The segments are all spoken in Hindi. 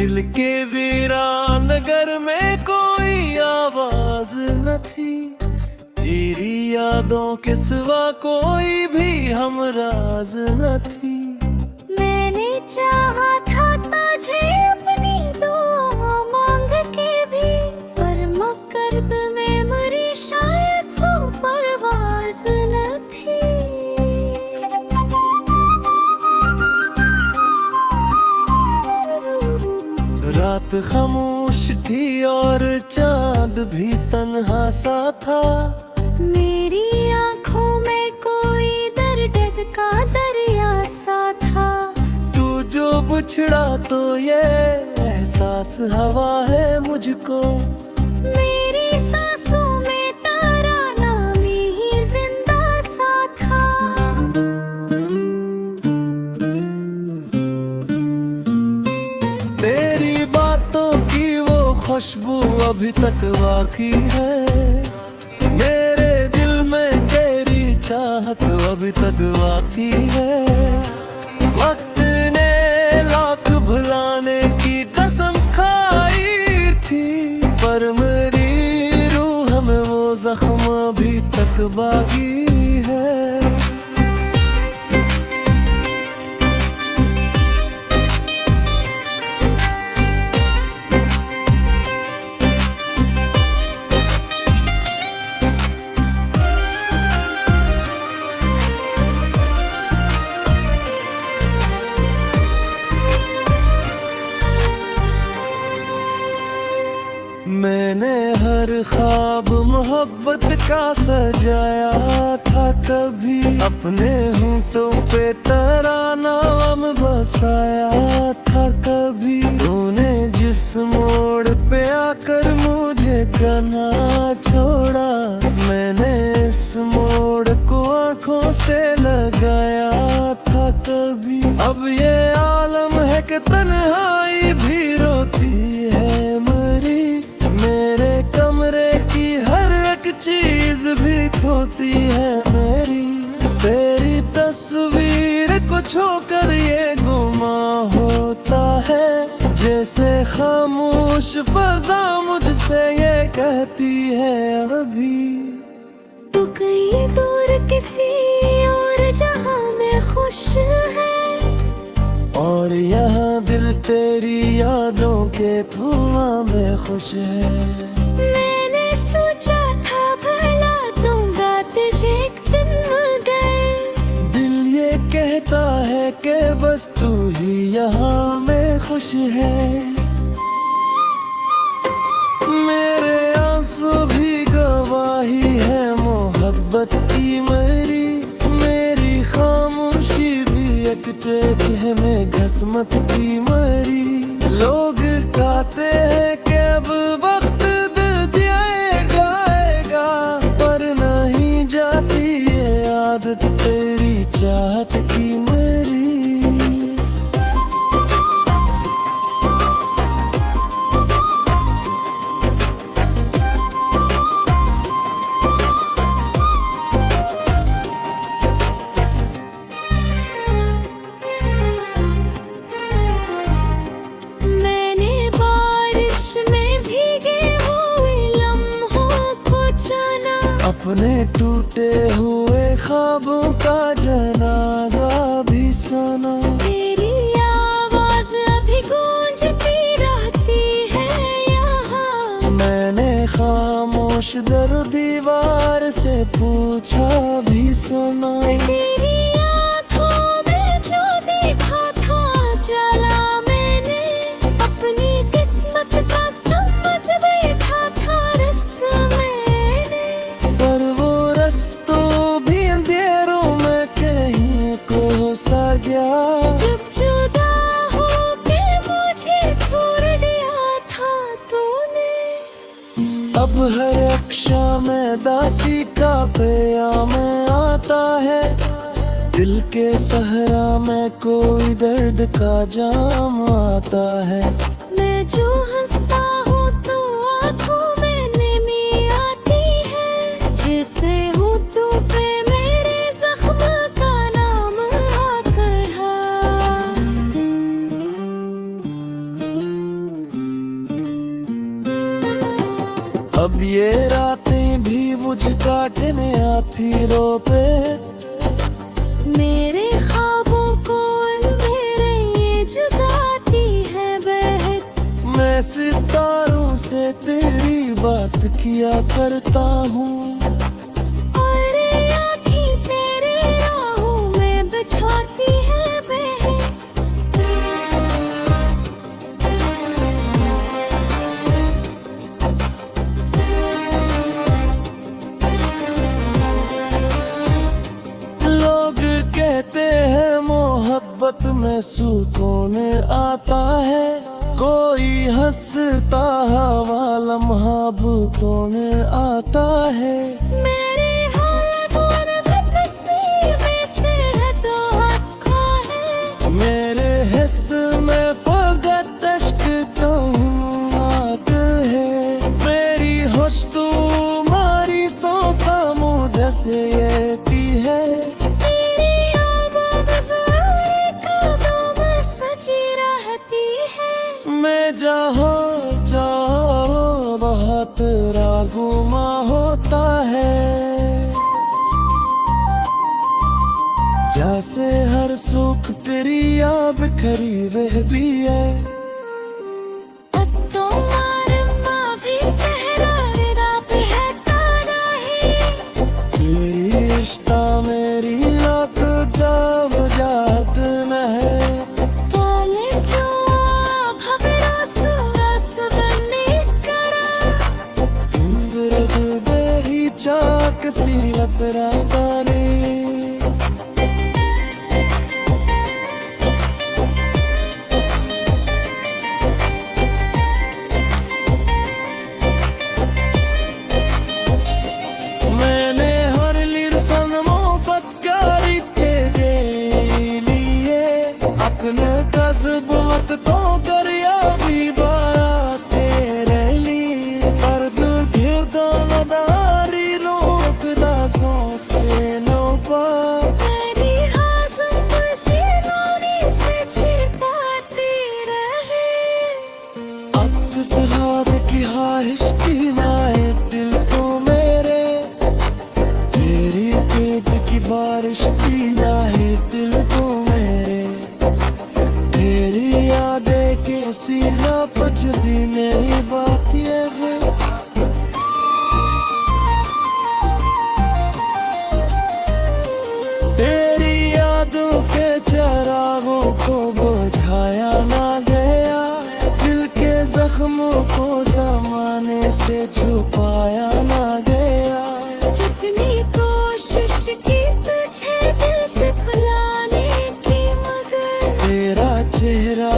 दिल के वीरान नगर में कोई आवाज न थी, तेरी यादों के सिवा कोई भी हमराज न थी। मैंने चाहा था तुझे अपनी दुआ मांग के भी, पर मकरद में मरी शायद वो परवाज न थी। रात खामोश थी और चांद भी तन्हा सा था, मेरी आंखों में कोई दर्द का दरिया सा था। तू जो बिछड़ा तो ये एहसास हवा है मुझको, मेरी सांसों में तराना ही जिंदा सा था। तेरी बातों की वो खुशबू अभी तक बाकी है, मेरे दिल में तेरी चाहत अभी तक बाकी है। वक्त ने लाख भुलाने की कसम खाई थी, पर मेरी रूह में वो जख्म अभी तक बाकी है। मैंने हर ख्वाब मोहब्बत का सजाया था, कभी अपने होंठों पे तराना बसाया था। कभी तूने जिस मोड़ पे आकर मुझे गना छोड़ा, मैंने इस मोड़ को आंखों से लगाया था। कभी अब ये आलम है कि तन्हाई भी रोती है मरी, मेरे कमरे की हर एक चीज भी खोती है मेरी। तेरी तस्वीर को छोकर ये गुमा होता है, जैसे खामोश फजा मुझसे ये कहती है अभी। तू कहीं दूर किसी और जहां में खुश है, और यहाँ दिल तेरी यादों के धुआं में खुश है। मैंने सोचा था भला दूंगा तुझे एक दिन, मगर दिल ये कहता है कि बस तू ही यहाँ में खुश है। मेरे आंसू भी गवाही है मोहब्बत की मरी, मेरी खामोशी भी एक चेहरे में घसमत की मरी। लोग कहते हैं कि अब वक्त दे आएगा, पर नहीं जाती ये आदत तेरी चाहत की मरी। अपने टूटे हुए ख्वाबों का जनाजा भी सुना, तेरी आवाज अभी गूंजती रहती है यहाँ। मैंने खामोश दर दीवार से पूछा भी सुना, तेरी आँखों में जो देखा था चला मैंने, अपनी किस्मत का समझ बैठा था रास्ता मैंने। पर वो रस्तों भी अंधेरों में कहीं को सा गया, जब जुदा हो के मुझे छोड़ दिया था तूने। अब हर अक्षा में दासी का प्याम आता है, दिल के सहरा में कोई दर्द का जाम आता है। मैं जो हंसता हूँ तो आँखों में नमी आती है, जैसे हूँ तू पे मेरे जख्म का नाम आकर। ये रातें भी मुझ काटने आती रो पे। मेरे ख्वाबों को अंधेरे ये जुगाती है बहक। मैं सितारों से तेरी बात किया करता हूँ, और आँखें तेरे राहों में बिछाती है बहक। लोग कहते हैं मोहब्बत में सुकून आता है, कोई हंसता हवा लम्हा कौन आता है। मेरे हाथ और नसीब से है तो अखा है। मेरे हिस्स में फकत अश्क तौनाक है, मेरी होश तुम्हारी सांसा मुझे से येती है। तेरी आवाज़ ज़ारे कदमों में सजी रहती है। मैं जहाँ जाऊँ बहुत रागुमा होता है, जैसे हर सुख तेरी याद खरी वह भी है। अब तुम्हारा भी चेहरा रात है तारा है। तेरी रिश्ता मेरी रात दब जात न है। काले क्यों घबरा सुरस बने करा। तुम दर्द दे ही चाक सी अपरा तारी। मैंने हर लिरसन मोहब्बत कारी तेरे लिए, अपने कस्बत तो करिया भी बाया तेरे लिए। दर्द घिरदा नदारी रोकदा से नो पा। तेरी आज़म सीनों से छिपाती रहे। अत्सहार की ख्वाहिश की नाए दिल को मेरे, तेरी पेट की बारिश की नाए दिल को मेरे। तेरी यादें कैसी नापजदी मेरी बात ये है। तेरी यादों के चरागों को बुझाया ना गया, दिल के जख्मों को जमाने से छुपाया ना गया। जितनी कोशिश की तुझे दिल से भुलाने की, मगर तेरा चेहरा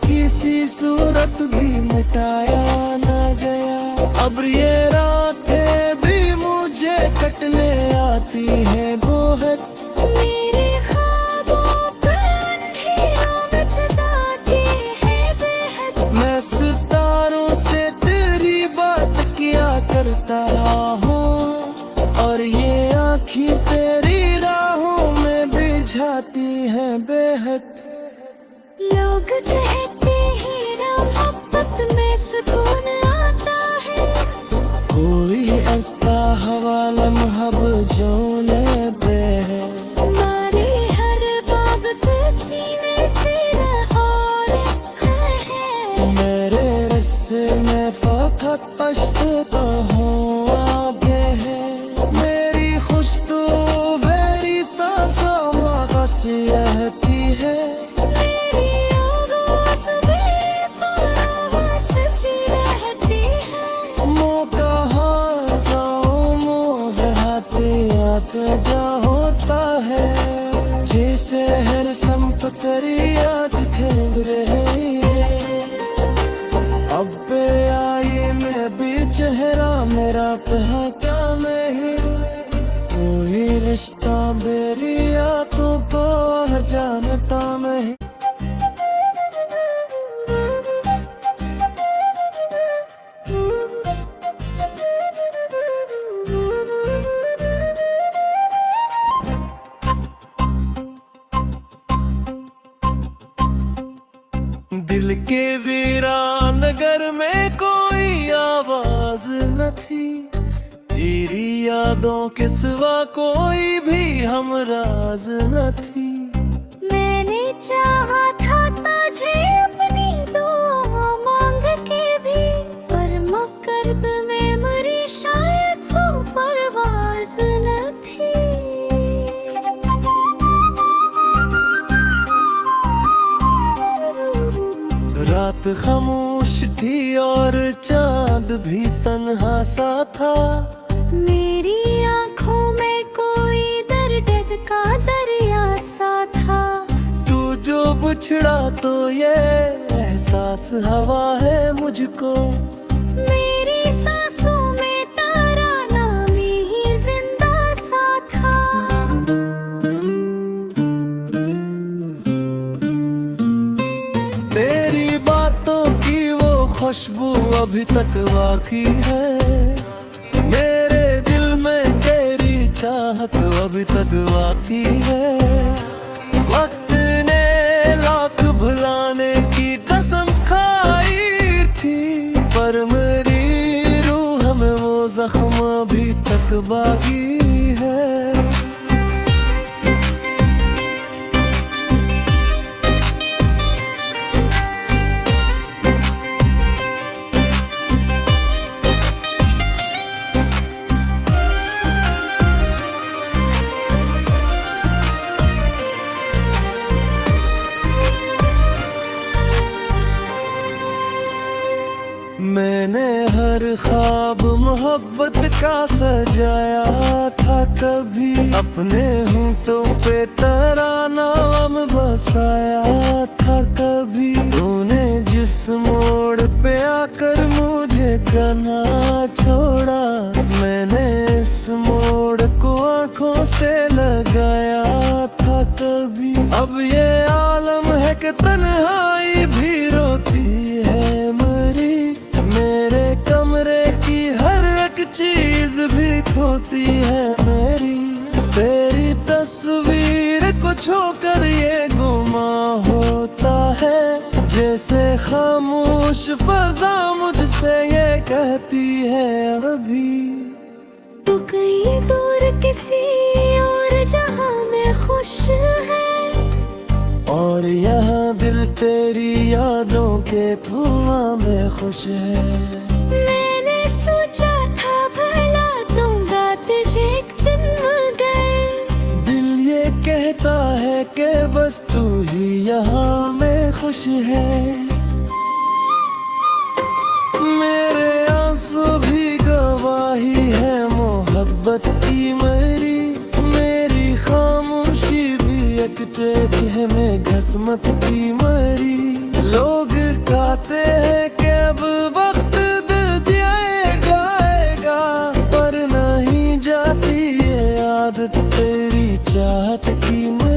किसी सूरत भी मिटाया ना गया। अब ये रातें भी मुझे कटने आती है बहुत। मेरे ख्वाबों पर अंधेरों में जगाती है बेहद। मैं सितारों से तेरी बात किया करता हूँ, और ये आँखें तेरी राहों में बिछाती हैं बेहद। लोग कहते हैं मोहब्बत में सुकून आता है, कोई ऐसा हवा लम्हा जो ने दे है। हमारे हर बाब पे सीने से और रखा है। मेरे रिश्ते में फकत अश्क तो हूँ आगे है, मेरी खुश तो मेरी सांसों में वसीयती है। मेरी आवाज़ बेपरवाह सजी रहती है। मौका हार जाऊँ मोह हाथे आत जा होता है, जैसे हर संप करी याद खेल रही है। अब पे आई मैं भी चेहरा मेरा पहचा नहीं, कोई रिश्ता मेरी आंखों को जानता नहीं। दिल के वीरान नगर में कोई आवाज न थी। तेरी यादों के सिवा कोई भी हमराज न थी। मैंने चाहा था तुझे अपनी दुआ मांग के भी, पर मकरद में मरी शायद वो परवाज न थी। रात खामोश थी और चांद भी तन्हा सा था। मेरी आंखों में कोई दर्द का दरिया सा था। तू जो बिछड़ा तो ये एहसास हवा है मुझको। मेरी सांसों में तराना ही जिंदा सा था। तेरी बातों की वो खुशबू अभी तक बाकी है। मेरे दिल में तेरी चाहत अभी तक बाकी है। वक्त ने लाख भुलाने की कसम खाई थी, पर मेरी रूह में वो जख्म अभी तक बाकी है। मैंने हर ख्वाब मोहब्बत का सजाया था कभी। अपने होंठों पे तरानाम बसाया था कभी। तूने जिस मोड़ पे आकर मुझे कहना छोड़ा, मैंने इस मोड़ को आंखों से लगाया था कभी। अब ये आलम है कि तन्हाई भी रोती है मरी। मेरे कमरे की हर एक चीज भी खोती है मेरी। तेरी तस्वीर को छोकर ये गुमा होता है, जैसे खामोश फजा मुझसे ये कहती है अभी। तू कहीं दूर किसी और जहां में खुश है, और यहाँ दिल तेरी यादों के धुआं में खुश है। मैंने सोचा था भला दूंगा तुझे एक दिन, मगर दिल ये कहता है कि बस तू ही यहाँ में खुश है। मेरे आंसू भी गवाही है मोहब्बत की मेरी। मेरी खामोशी भी एक टेक है में घसमत की मरी। लोग कहते हैं कि अब वक्त दे जाएगा, पर नहीं जाती ये आदत तेरी चाहत की मरी।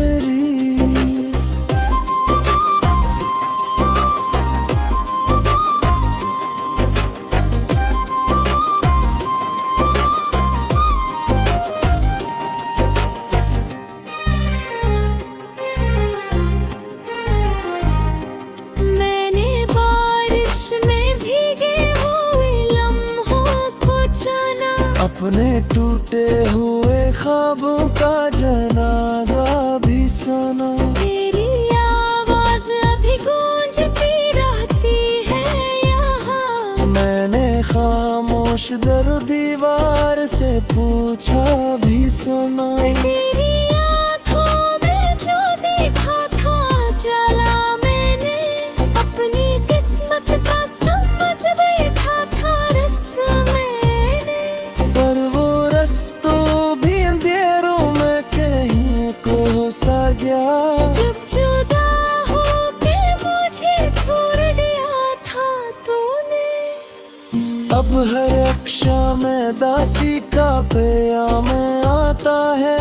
अपने टूटे हुए ख्वाबों का जनाजा भी सुना। तेरी आवाज अभी गूंजती रहती है यहाँ। मैंने खामोश दर दीवार से पूछा भी सुना। तेरी आँखों में जो देखा था चला मैंने, अपनी किस्मत का समझ बैठा था रास्ता मैंने। पर वो रस्तों भी अंधेरों में कहीं को सा गया। जब जुदा हो के मुझे छोड़ दिया था तूने। अब हर अक्षा में दासी का प्याम आता है।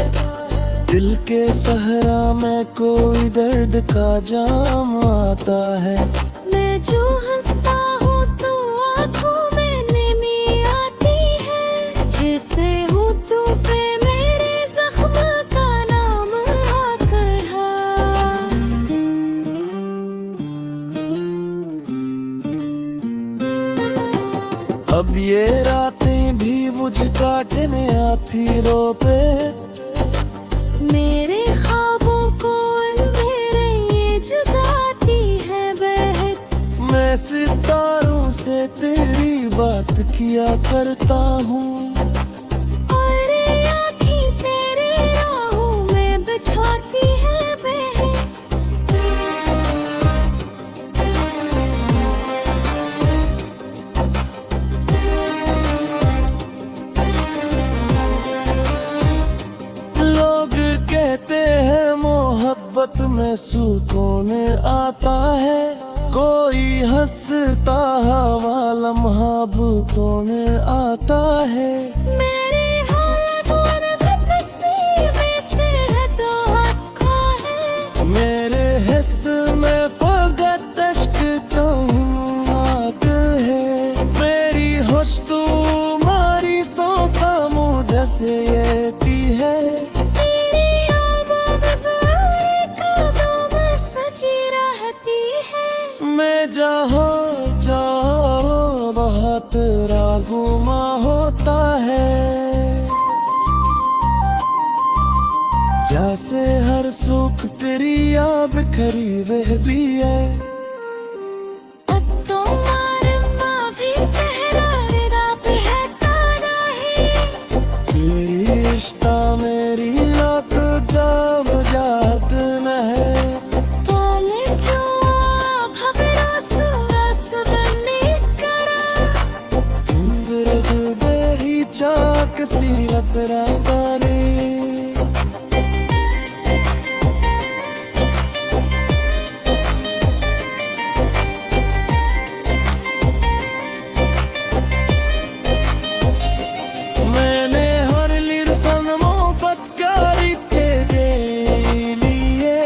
दिल के सहरा में कोई दर्द का जाम आता है। मैं जो हंसता हूँ तो आँखों में नमी आती है, जैसे हूँ तू पे मेरे जख्म का नाम आकर अब ये रातें मुझे काटने आती रो पे। मेरे ख्वाबों को अंधेरे ये जुदाती है बहक। मैं सितारों से तेरी बात किया करता हूँ, और ये आँखें तेरे राहों में बिछाती है बहक। लोग कहते हैं मोहब्बत में सुकून आता है, कोई हंसता हवा लम्हा कौन आता है। मेरे हाथ और नसीबे से है तो हक़ा है। मेरे हिस्स में फकत अश्क तौहीनात है। मेरी होश तुम्हारी सांसा मुझे से येती है। तेरी आवाज़ सारे कानों में सजी रहती है। मैं जहाँ जहाँ बहुत रागुमा होता है, जैसे हर सुख तेरी याद खरी वह भी है। अब तुम्हारा भी चेहरा रात है तारा है। तेरी रिश्ता मेरी रात गाम जात न है। ताले क्यों खबरा सुरस बने करा। दर्द दे ही चाक सीरत रादारी। मैंने हर लिर सनमों पत्कारी तेरे लिए,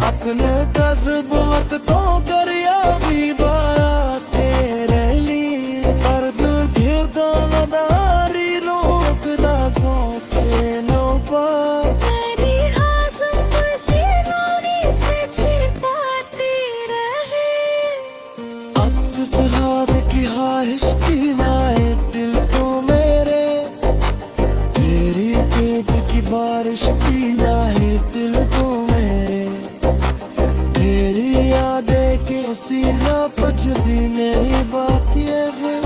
अपने कस्बोत तो दरिया भी बाया तेरे लिए। अर्द घिरदारी रोक दासों से नो पा। मेरी आज़म सीनोनी से छिपाती रहे। अब सहार की ख्वाहिश की नाए दिल को मेरे, तेरी पेट की बारिश की नाए दिल को मेरे। तेरी यादें कैसी नापच भी नहीं बात ये है।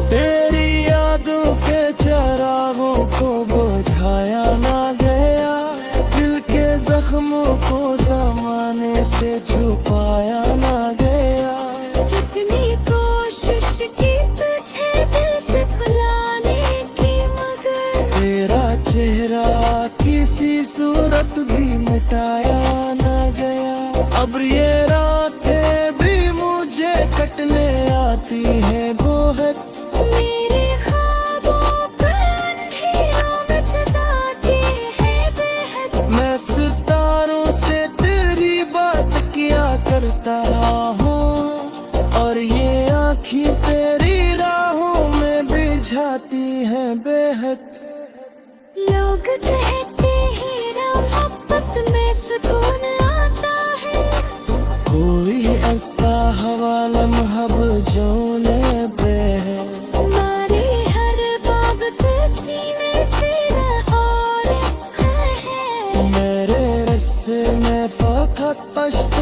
तेरी यादों के चरागों को बुझाया ना गया, दिल के जख्मों को जमाने से छुपाया ना गया। जितनी कोशिश की तुझे दिल से भुलाने की, मगर तेरा चेहरा किसी सूरत भी मिटाया ना गया। अब ये रातें भी मुझे कटने आती है बहुत। मेरे ख्वाबों पर अंधेरों में जताती है बेहद। मैं सितारों से तेरी बात किया करता हूँ, और ये आँखें तेरी राहों में बिछाती हैं बेहद। लोग कहते हैं मोहब्बत में सुकून आता है। कोई ऐसा हवा लम्हा जोने पे है। हमारी हर बात सीने से और रखा है। मेरे रिश्ते में फकत अश्क